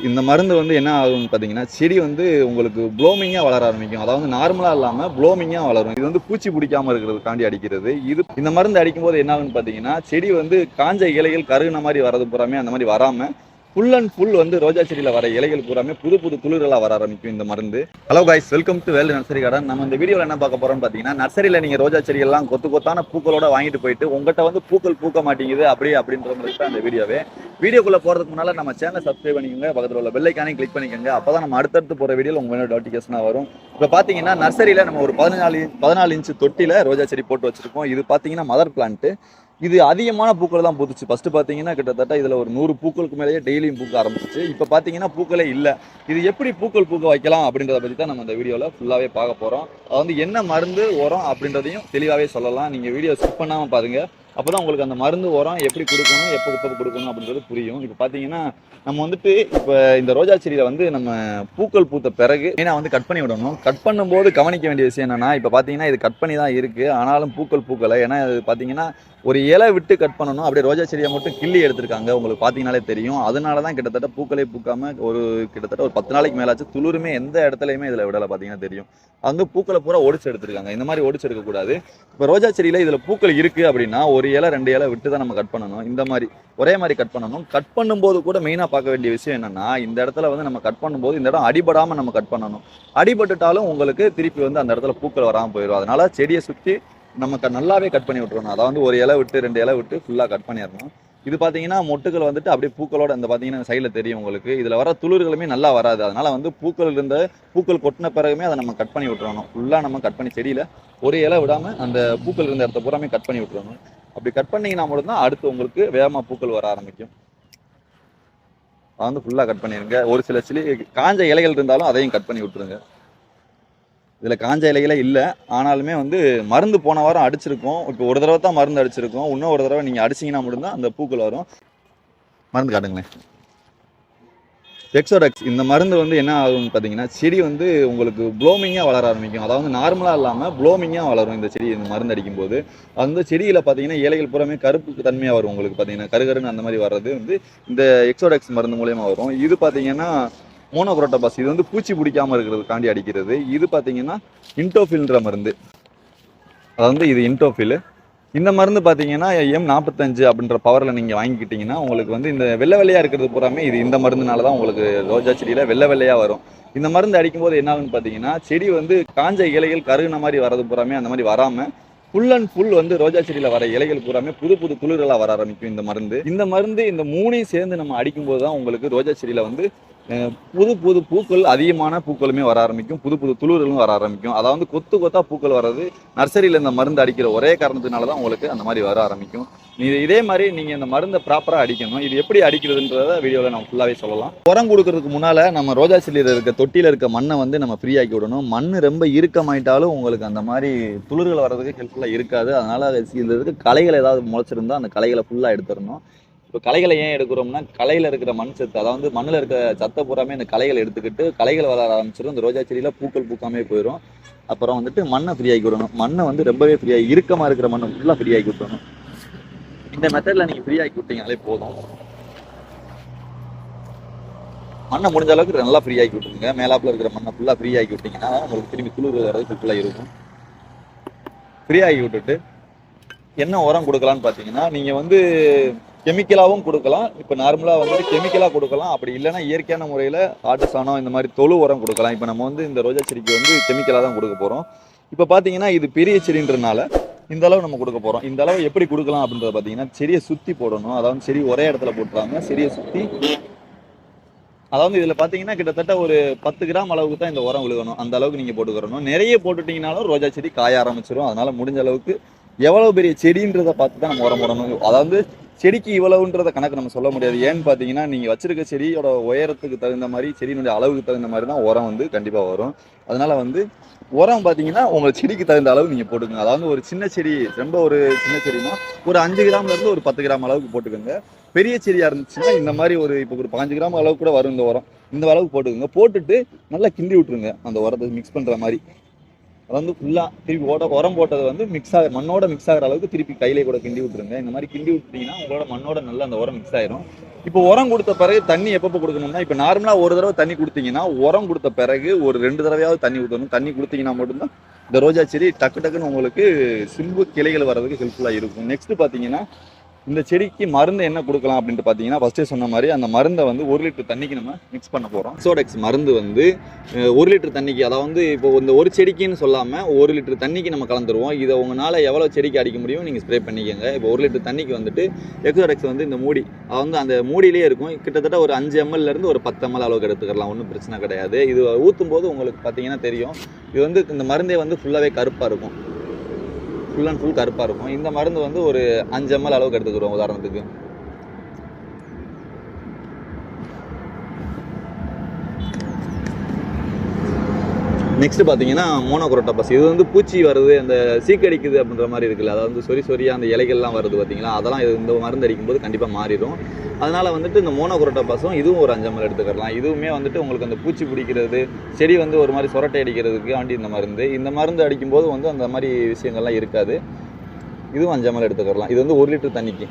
இந்த மருந்து வந்து என்ன ஆகும்னு பார்த்தீங்கன்னா, செடி வந்து உங்களுக்கு ப்ளோமிங்கா வளர ஆரம்பிக்கும். அதாவது நார்மலா இல்லாம ப்ளோமிங்கா வளரும். இது வந்து பூச்சி பிடிக்காம இருக்கிறதுக்காண்டி அடிக்கிறது. இந்த மருந்து அடிக்கும்போது என்ன ஆகும்னு பார்த்தீங்கன்னா, செடி வந்து காஞ்ச இலைகள் கருகுன மாரி வரது பூராமே அந்த மாரி வராம, ஃபுல் அண்ட் ஃபுல் வந்து ரோஜா செடியில வர இலைகள் பூராமே புது புது துளிர்களா வர ஆரம்பிக்கும் இந்த மருந்து. Hello guys, welcome to world nursery garden. நம்ம இந்த வீடியோவில் என்ன பார்க்க போறோம்னு பார்த்தீங்கன்னா, நர்சரியில் நீங்க ரோஜா செடியெல்லாம் கொத்து கொத்தான பூக்களோட வாங்கிட்டு போயிட்டு உங்கள்கிட்ட வந்து பூக்கள் பூக்க மாட்டேங்குது அப்படின்ற மாதிரி தான் இந்த வீடியோவே. வீடியோக்குள்ள போறதுக்கு முன்னால நம்ம சேனலை சப்ஸ்கிரைப் பண்ணிக்கோங்க, பக்கத்தில் உள்ள பெல் ஐக்கானையும் கிளிக் பண்ணிக்கோங்க. அப்பதான் நம்ம அடுத்தடுத்து போற வீடியோவில் உங்க நோட்டிஃபிகேஷனா வரும். இப்போ பார்த்தீங்கன்னா நர்சரியில் நம்ம ஒரு 14 இன்ச்சு தொட்டியில் ரோஜா செடி போட்டு வச்சிருக்கோம். இது பார்த்தீங்கன்னா மதர் பிளான்ட். இது அதிகமான பூக்கள் தான் பூத்துச்சு. ஃபர்ஸ்ட் பார்த்தீங்கன்னா கிட்டத்தட்ட இதில் ஒரு 100 பூக்களுக்கு மேலேயே டெய்லியும் பூக்க ஆரம்பிச்சிச்சு. இப்போ பார்த்தீங்கன்னா பூக்களே இல்லை. இது எப்படி பூக்கள் பூக்க வைக்கலாம் அப்படின்றத பற்றி தான் நம்ம இந்த வீடியோவில் ஃபுல்லாகவே பார்க்க போகிறோம். அது வந்து என்ன மருந்து உரம் அப்படின்றதையும் தெளிவாகவே சொல்லலாம். நீங்கள் வீடியோ ஸ்கிப் பண்ணாமல் பாருங்க. அப்போ தான் உங்களுக்கு அந்த மருந்து உரம் எப்படி கொடுக்கணும், எப்போ கொடுக்கணும் அப்படின்றது புரியும். இப்போ பார்த்தீங்கன்னா நம்ம வந்துட்டு இப்போ இந்த ரோஜா செடியில் வந்து நம்ம பூக்கள் பூத்த பிறகு மெயினாக வந்து கட் பண்ணி விடணும். கட் பண்ணும்போது கவனிக்க வேண்டிய விஷயம் என்னென்னா, இப்போ பார்த்தீங்கன்னா இது கட் பண்ணி தான் இருக்குது, ஆனாலும் பூக்கள் பூக்கலை. ஏன்னா இது பார்த்தீங்கன்னா ஒரு இலை விட்டு கட் பண்ணணும். அப்படியே ரோஜா செடியை மட்டும் கிள்ளி எடுத்திருக்காங்க, உங்களுக்கு பார்த்தீங்கன்னாலே தெரியும். அதனால தான் கிட்டத்தட்ட பூக்களே பூக்காம கிட்டத்தட்ட ஒரு 10 நாளைக்கு மேலாச்சு. துளிருமே எந்த இடத்துலையுமே இதில் விடலை, பார்த்தீங்கன்னா தெரியும். அது பூக்களை பூரா ஒடிச்சு எடுத்திருக்காங்க. இந்த மாதிரி ஒடிச்சு எடுக்கக்கூடாது. இப்போ ரோஜா செடியில் இதில் பூக்கள் இருக்குது அப்படின்னா ஒரு இலை 2 இலை விட்டு தான் நம்ம கட் பண்ணணும். இந்த மாதிரி ஒரே மாதிரி கட் பண்ணணும். கட் பண்ணும்போது கூட மெயினாக பார்க்க வேண்டிய விஷயம் என்னன்னா, இந்த இடத்துல வந்து நம்ம கட் பண்ணும்போது இந்த இடம் அடிபடாமல் நம்ம கட் பண்ணணும். அடிபட்டுட்டாலும் உங்களுக்கு திருப்பி வந்து அந்த இடத்துல பூக்கள் வராமல் போயிடும். அதனால செடியை சுற்றி நமக்கு நல்லாவே கட் பண்ணி விட்டுறணும். அதாவது ஒரு இலை விட்டு 2 இலை விட்டு ஃபுல்லாக கட் பண்ணிடணும். இது பார்த்தீங்கன்னா மொட்டுகள் வந்துட்டு அப்படியே பூக்களோட இந்த பார்த்தீங்கன்னா சைடில் தெரியும் உங்களுக்கு. இதில் வர துளிர்களுமே நல்லா வராது. அதனால வந்து பூக்கள் கொட்டின பிறகுமே அதை நம்ம கட் பண்ணி விட்டுறணும். ஃபுல்லாக நம்ம கட் பண்ணி செடியில் ஒரு இலை விடாமல் அந்த பூக்கள் இருந்த இடத்த பூராமே கட் பண்ணி விட்டுறணும். அப்படி கட் பண்ணிங்கன்னா மட்டும்தான் அடுத்து உங்களுக்கு வேகமாக பூக்கள் வர ஆரம்பிக்கும். அதை வந்து ஃபுல்லாக கட் பண்ணிடுங்க. ஒரு சில காஞ்ச இலைகள் இருந்தாலும் அதையும் கட் பண்ணி விட்டுருங்க. இதில் காஞ்ச இலைகளே இல்லை, ஆனாலுமே வந்து மருந்து போன வாரம் அடிச்சிருக்கோம். இப்போ ஒரு தடவை தான் மருந்து அடிச்சிருக்கோம். இன்னும் ஒரு தடவை நீங்கள் அடிச்சிங்கன்னா மட்டும்தான் அந்த பூக்கள் வரும். மருந்து காட்டுங்களேன். எக்ஸோடெக்ஸ் இந்த மருந்து வந்து என்ன ஆகும்னு பார்த்தீங்கன்னா, செடி வந்து உங்களுக்கு ப்ளோமிங்காக வளர ஆரம்பிக்கும். அதாவது நார்மலாக இல்லாமல் ப்ளோமிங்காக வளரும் இந்த செடி. இந்த மருந்து அடிக்கும்போது அந்த செடியில் பார்த்தீங்கன்னா இலைகள் பூராமே கருப்பு தன்மையாக வரும். உங்களுக்கு பார்த்தீங்கன்னா கருகருன்னு அந்த மாதிரி வர்றது வந்து இந்த எக்ஸோடெக்ஸ் மருந்து மூலயமா வரும். இது பார்த்தீங்கன்னா மோனோக்ரோட்டோபாஸ். இது வந்து பூச்சி பிடிக்காம இருக்கிறதுக்காண்டி அடிக்கிறது. இது பார்த்தீங்கன்னா இன்டோஃபில்ன்ற மருந்து. அதாவது இது இன்டோஃபில். இந்த மருந்து பார்த்தீங்கன்னா M45 அப்படின்ற பவரில் நீங்கள் வாங்கிக்கிட்டீங்கன்னா உங்களுக்கு வந்து இந்த வெள்ளை வெள்ளையாக இருக்கிறது பூராமே இது இந்த மருந்துனால தான் உங்களுக்கு ரோஜா செடியில் வெள்ளை வெள்ளையாக வரும். இந்த மருந்து அடிக்கும்போது என்ன ஆகுன்னு பார்த்தீங்கன்னா, செடி வந்து காஞ்ச இலைகள் கருகுன மாதிரி வரது பூராமே அந்த மாதிரி வராமல் ஃபுல் அண்ட் ஃபுல் வந்து ரோஜா செடியில் வர இலைகள் பூராமே புது புது துளிர்களாக வர ஆரம்பிக்கும் இந்த மருந்து. இந்த மூணையும் சேர்ந்து நம்ம அடிக்கும்போது தான் உங்களுக்கு ரோஜா செடியில் வந்து புது புது பூக்கள், அதிகமான பூக்களுமே வர ஆரம்பிக்கும். புது புது துளிர்களும் வர ஆரம்பிக்கும். அதாவது கொத்து கொத்தா பூக்கள் வர்றது நர்சரியில் இந்த மருந்து அடிக்கிற ஒரே காரணத்தினால தான் உங்களுக்கு அந்த மாதிரி வர ஆரம்பிக்கும். இதே மாதிரி நீங்கள் இந்த மருந்தை ப்ராப்பராக அடிக்கணும். இது எப்படி அடிக்கிறதுன்றத வீடியோவில் நம்ம ஃபுல்லாகவே சொல்லலாம். உரம் கொடுக்கறதுக்கு முன்னால் நம்ம ரோஜா செடியில் இருக்க தொட்டியில் இருக்க மண்ணை வந்து நம்ம ஃப்ரீ ஆக்கி விடணும். மண் ரொம்ப இறுக்கமாயிட்டாலும் உங்களுக்கு அந்த மாதிரி துளிர்கள் வர்றதுக்கு ஹெல்ப்ஃபுல்லாக இருக்காது. அதனால இதில் இருக்க களைகள் ஏதாவது முளைச்சிருந்தா அந்த களைகளை ஃபுல்லாக எடுத்துடணும். இப்போ களைகளை ஏன் எடுக்கிறோம்னா, களையில் இருக்கிற மண் சத்து, அதாவது மண்ணில் இருக்க சத்தை பூராமே இந்த களைகளை எடுத்துக்கிட்டு களைகள் வளர ஆரம்பிச்சிடும். இந்த ரோஜா செடியில் பூக்கள் பூக்காமே போயிடும். அப்புறம் வந்துட்டு மண்ணை ஃப்ரீ ஆக்கி விடணும். மண்ணை வந்து ரொம்பவே ஃப்ரீயாகி இறுக்கமாக இருக்கிற மண்ணை ஃபுல்லாக ஃப்ரீ ஆக்கி விட்டுறணும். இந்த மெத்தடில் நீங்கள் ஃப்ரீ ஆக்கி விட்டீங்களே போதும். மண்ணை முடிஞ்ச அளவுக்கு நல்லா ஃப்ரீ ஆக்கி விட்டுருங்க. மேலாப்பில் இருக்கிற மண்ணை ஃபுல்லாக ஃப்ரீ ஆக்கி விட்டிங்கன்னா உங்களுக்கு திரும்பி துளிர் வரது ஃபுல்லாக இருக்கும். ஃப்ரீ ஆக்கி விட்டுட்டு என்ன உரம் கொடுக்கலான்னு பார்த்தீங்கன்னா, நீங்கள் வந்து கெமிக்கலாகவும் கொடுக்கலாம். இப்போ நார்மலாக வந்துட்டு கெமிக்கலாக கொடுக்கலாம். அப்படி இல்லைன்னா இயற்கையான முறையில் ஆட்டு சாணம் இந்த மாதிரி தொழு உரம் கொடுக்கலாம். இப்போ நம்ம வந்து இந்த ரோஜா செடிக்கு வந்து கெமிக்கலாக தான் கொடுக்க போகிறோம். இப்போ பார்த்தீங்கன்னா இது பெரிய செடின்றனால இந்த அளவு நம்ம கொடுக்க போகிறோம். இந்த அளவு எப்படி கொடுக்கலாம் அப்படின்றத பார்த்தீங்கன்னா, செடியை சுற்றி போடணும். அதாவது செடி ஒரே இடத்துல போட்டுறாங்க, செடியை சுற்றி. அதாவது இதில் பார்த்தீங்கன்னா கிட்டத்தட்ட ஒரு 10 கிராம் அளவுக்கு தான் இந்த உரம் விழுகணும். அந்த அளவுக்கு நீங்கள் போட்டுக்கிறணும். நிறைய போட்டுட்டிங்கனாலும் ரோஜா செடி காய ஆரம்பிச்சிடும். அதனால் முடிஞ்ச அளவுக்கு எவ்வளோ பெரிய செடின்றதை பார்த்து தான் நம்ம உரம் போடணும். அதாவது செடிக்கு இவ்வளவுன்றத கணக்கு நம்ம சொல்ல முடியாது. ஏன்னு பார்த்தீங்கன்னா, நீங்கள் வச்சிருக்க செடியோட உயரத்துக்கு தகுந்த மாதிரி, செடியினுடைய அளவுக்கு தகுந்த மாதிரி தான் உரம் வந்து கண்டிப்பாக வரும். அதனால வந்து உரம் பார்த்தீங்கன்னா உங்கள் செடிக்கு தகுந்த அளவு நீங்கள் போட்டுக்கோங்க. அதாவது ஒரு சின்ன செடி, ரொம்ப ஒரு சின்ன செடினா ஒரு 5 கிராம்லேருந்து ஒரு 10 கிராம் அளவுக்கு போட்டுக்கோங்க. பெரிய செடியாக இருந்துச்சுன்னா இந்த மாதிரி இப்போ ஒரு 5 கிராம் அளவுக்கு கூட வரும் இந்த உரம். இந்த அளவுக்கு போட்டுக்கோங்க. போட்டுட்டு நல்லா கிண்டி விட்டுருங்க அந்த உரத்தை மிக்ஸ் பண்ணுற மாதிரி. வந்து ஃபுல்லாக திருப்பி உரம் போட்டது வந்து மண்ணோட மிக்ஸ் ஆகிற அளவுக்கு திருப்பி கையிலே கூட கிண்டி விட்டுருங்க. இந்த மாதிரி கிண்டி விட்டீங்கன்னா உங்களோட மண்ணோட நல்லா அந்த உரம் மிக்ஸ் ஆயிரும். இப்போ உரம் கொடுத்த பிறகு தண்ணி எப்பப்போ கொடுக்கணும்னா, இப்போ நார்மலாக ஒரு தடவை தண்ணி கொடுத்தீங்கன்னா உரம் கொடுத்த பிறகு ஒரு 2 தடவையாவது தண்ணி ஊற்றணும். தண்ணி கொடுத்தீங்கன்னா மட்டும்தான் இந்த ரோஜா செடி டக்கு டக்குன்னு உங்களுக்கு சிம்பு கிளைகள் வர்றதுக்கு ஹெல்ப்ஃபுல்லாக இருக்கும். நெக்ஸ்ட் பார்த்தீங்கன்னா இந்த செடிக்கு மருந்து என்ன கொடுக்கலாம் அப்படின்ட்டு பார்த்தீங்கன்னா, ஃபர்ஸ்டே சொன்ன மாதிரி அந்த மருந்தை வந்து 1 லிட்டர் தண்ணிக்கு நம்ம மிக்ஸ் பண்ண போகிறோம். சோடெக்ஸ் மருந்து வந்து 1 லிட்டர் தண்ணிக்கு, அதாவது இப்போ இந்த ஒரு செடிக்குன்னு சொல்லாமல் 1 லிட்டர் தண்ணிக்கு நம்ம கலந்துருவோம். இதை உங்களால் எவ்வளோ செடிக்கு அடிக்க முடியும் நீங்கள் ஸ்ப்ரே பண்ணிக்கோங்க. இப்போ 1 லிட்டர் தண்ணிக்கு வந்துட்டு எக்ஸோடெக்ஸ் வந்து இந்த மூடி, அது வந்து அந்த மூடியிலே இருக்கும். கிட்டத்தட்ட ஒரு 5 ml ஒரு 10 ml அளவுக்கு எடுத்துக்கலாம், ஒன்றும் பிரச்சனை கிடையாது. இது ஊற்றும் போது உங்களுக்கு பார்த்தீங்கன்னா தெரியும், இது வந்து இந்த மருந்தே வந்து ஃபுல்லாகவே கருப்பாக இருக்கும், ஃபுல் அண்ட் ஃபுல் கருப்பாக இருக்கும். இந்த மருந்து வந்து ஒரு 5 ml அளவுக்கு எடுத்துக்கிறோம் உதாரணத்துக்கு. நெக்ஸ்ட் பார்த்தீங்கன்னா மோனோக்ரோட்டோபஸ். இது வந்து பூச்சி வருது, அந்த சீக்கடிக்குது அப்படின்ற மாதிரி இருக்குல்ல, அதாவது சொரியாக அந்த இலைகள்லாம் வருது பார்த்தீங்களா, அதெல்லாம் இந்த மருந்து அடிக்கும்போது கண்டிப்பாக மாறிடும். அதனால் வந்துட்டு இந்த மோனோக்ரோட்டோபஸும் இதுவும் ஒரு 5 ml எடுத்துக்கலாம். இதுவுமே வந்துட்டு உங்களுக்கு அந்த பூச்சி பிடிக்கிறது, செடி வந்து ஒரு மாதிரி சொரட்டை அடிக்கிறதுக்கு ஆண்டி இந்த மருந்து அடிக்கும்போது வந்து அந்த மாதிரி விஷயங்கள்லாம் இருக்காது. இதுவும் 5 ml எடுத்துக்கலாம். இது வந்து 1 லிட்டர் தண்ணிக்கு.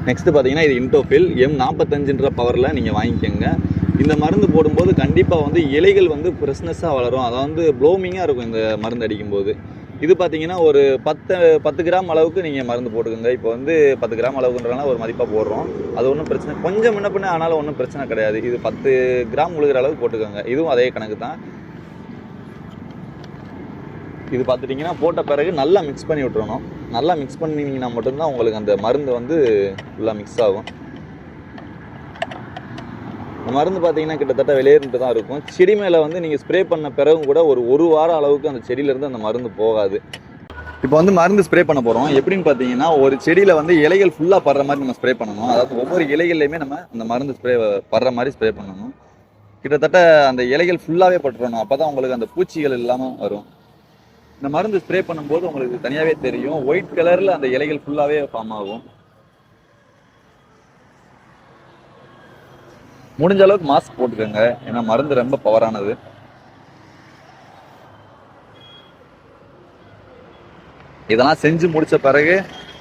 நெக்ஸ்ட் பார்த்தீங்கன்னா இது இன்டோஃபில் M45 பவரில் நீங்கள் வாங்கிக்கோங்க. இந்த மருந்து போடும்போது கண்டிப்பாக வந்து இலைகள் வந்து ஃப்ரெஷ்னஸாக வளரும், அதாவது ப்ளோமிங்காக இருக்கும் இந்த மருந்து அடிக்கும்போது. இது பார்த்தீங்கன்னா ஒரு 10 கிராம் அளவுக்கு நீங்கள் மருந்து போட்டுக்கோங்க. இப்போ வந்து 10 கிராம் அளவுக்குன்றனால ஒரு மதிப்பாக போடுறோம், அது ஒன்றும் பிரச்சனை, கொஞ்சம் முன்ன பின்ன ஆனாலும் ஒன்றும் பிரச்சனை கிடையாது. இது 10 கிராம் உழுகிற அளவுக்கு போட்டுக்கோங்க. இதுவும் அதே கணக்கு தான். இது பார்த்துட்டிங்கன்னா போட்ட பிறகு நல்லா மிக்ஸ் பண்ணி விட்டுறணும். நல்லா மிக்ஸ் பண்ணிங்கன்னா மட்டும்தான் உங்களுக்கு அந்த மருந்து வந்து ஃபுல்லாக மிக்ஸ் ஆகும். இந்த மருந்து பார்த்தீங்கன்னா கிட்டத்தட்ட வெளியேறிட்டு தான் இருக்கும். செடி மேலே வந்து நீங்கள் ஸ்ப்ரே பண்ண பிறகும் கூட ஒரு வாரம் அளவுக்கு அந்த செடியிலேருந்து அந்த மருந்து போகாது. இப்போ வந்து மருந்து ஸ்ப்ரே பண்ண போகிறோம். எப்படின்னு பார்த்தீங்கன்னா, ஒரு செடியில் வந்து இலைகள் ஃபுல்லாக படுற மாதிரி நம்ம ஸ்ப்ரே பண்ணணும். அதாவது ஒவ்வொரு இலைகள்லையுமே நம்ம அந்த மருந்து படுற மாதிரி ஸ்ப்ரே பண்ணணும். கிட்டத்தட்ட அந்த இலைகள் ஃபுல்லாகவே பட்டுறணும், அப்போ தான் உங்களுக்கு அந்த பூச்சிகள் இல்லாமல் வரும். இந்த மருந்து ஸ்ப்ரே பண்ணும்போது உங்களுக்கு தனியாகவே தெரியும், ஒயிட் கலரில் அந்த இலைகள் ஃபுல்லாகவே ஃபார்ம் ஆகும். முடிஞ்ச அளவுக்கு மாஸ்க் போட்டுக்கோங்க, ஏன்னா மருந்து ரொம்ப பவரானது. இதெல்லாம் செஞ்சு முடிச்ச பிறகு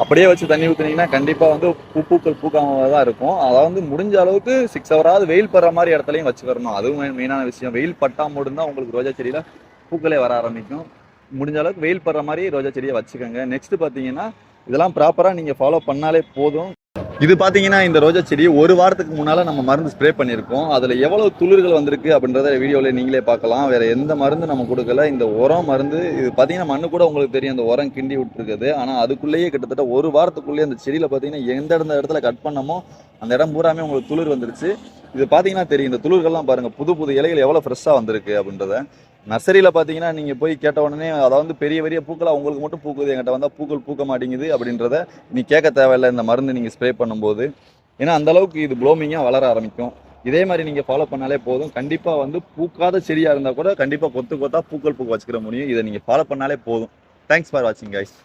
அப்படியே வச்சு தண்ணி ஊற்றுனீங்கன்னா கண்டிப்பாக வந்து பூக்கள் பூக்காம தான் இருக்கும். அதாவது முடிஞ்ச அளவுக்கு 6 ஹவராவது வெயில் படுற மாதிரி இடத்துலையும் வச்சுக்கிறணும். அதுவும் மெயினான விஷயம். வெயில் பட்டா மட்டும்தான் உங்களுக்கு ரோஜா செடியில் பூக்களே வர ஆரம்பிக்கும். முடிஞ்ச அளவுக்கு வெயில் படுற மாதிரி ரோஜா செடியை வச்சுக்கோங்க. நெக்ஸ்ட் பார்த்தீங்கன்னா இதெல்லாம் ப்ராப்பராக நீங்கள் ஃபாலோ பண்ணாலே போதும். இது பார்த்தீங்கன்னா இந்த ரோஜா செடி 1 வாரத்துக்கு முன்னால் நம்ம மருந்து ஸ்ப்ரே பண்ணியிருக்கோம். அதில் எவ்வளோ துளிர்கள் வந்திருக்கு அப்படின்றத வீடியோவில் நீங்களே பார்க்கலாம். வேறு எந்த மருந்து நம்ம கொடுக்கல. இந்த உரம் மருந்து இது பார்த்தீங்கன்னா மண்ணு கூட உங்களுக்கு தெரியும், அந்த உரம் கிண்டி விட்டுருக்குது. ஆனால் அதுக்குள்ளேயே கிட்டத்தட்ட 1 வாரத்துக்குள்ளேயே அந்த செடியில் பார்த்தீங்கன்னா எந்த இடத்துல கட் பண்ணமோ அந்த இடம் பூராமே உங்களுக்கு துளிர் வந்துருச்சு. இது பார்த்தீங்கன்னா தெரியும், இந்த துளிர்கள்லாம் பாருங்கள், புது இலைகள் எவ்வளோ ஃப்ரெஷ்ஷாக வந்திருக்கு அப்படின்றத. நர்சரியில் பார்த்தீங்கன்னா நீங்கள் போய் கேட்ட உடனே அதாவது பெரிய பூக்களாக உங்களுக்கு மட்டும் பூக்குது, என்கிட்ட வந்தால் பூக்கள் பூக்க மாட்டேங்குது அப்படின்றத நீ கேட்க தேவையில்லை இந்த மருந்து நீங்கள் ஸ்ப்ரே பண்ணும்போது. ஏன்னா அந்தளவுக்கு இது ப்ளோமிங்காக வளர ஆரம்பிக்கும். இதே மாதிரி நீங்கள் ஃபாலோ பண்ணாலே போதும். கண்டிப்பாக வந்து பூக்காத செடியாக இருந்தால் கூட கண்டிப்பாக கொத்தா பூக்கள் பூக்க வச்சுக்கிற முடியும். இதை நீங்கள் ஃபாலோ பண்ணாலே போதும். தேங்க்ஸ் ஃபார் வாட்சிங் கைஸ்.